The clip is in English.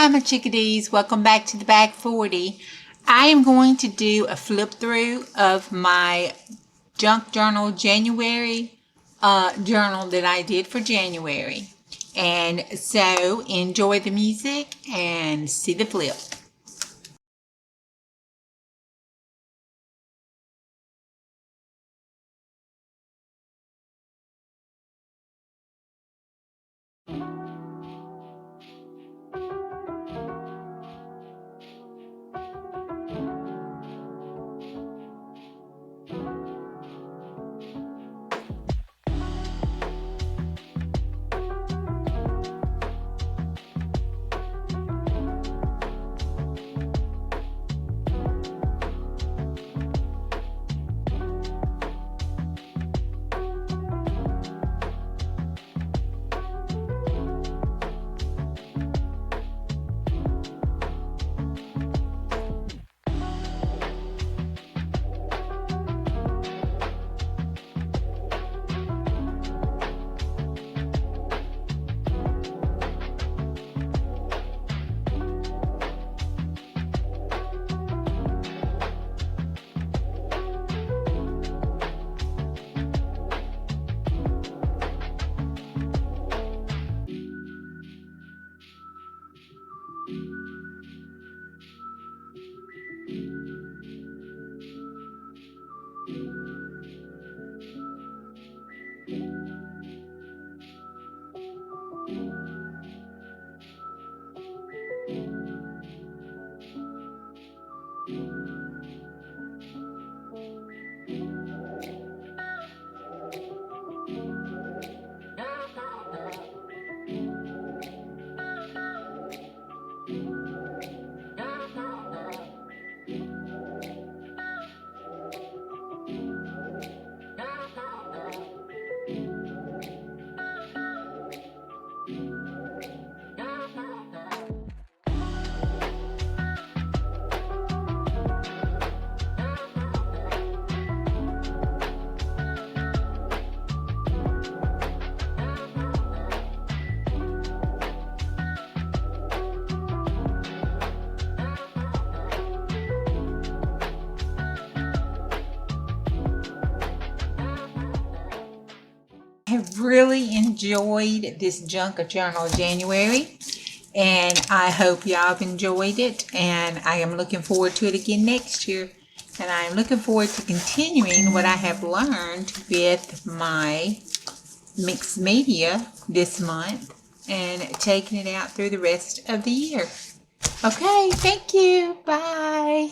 Hi my chickadees, welcome back to the Back 40. I am going to do a flip through of my junk journal January journal that I did for January. And so enjoy the music and see the flip. I have really enjoyed this junk journal January, and I hope y'all have enjoyed it, and I am looking forward to it again next year. And I am looking forward to continuing what I have learned with my mixed media this month and taking it out through the rest of the year. Okay, thank you. Bye.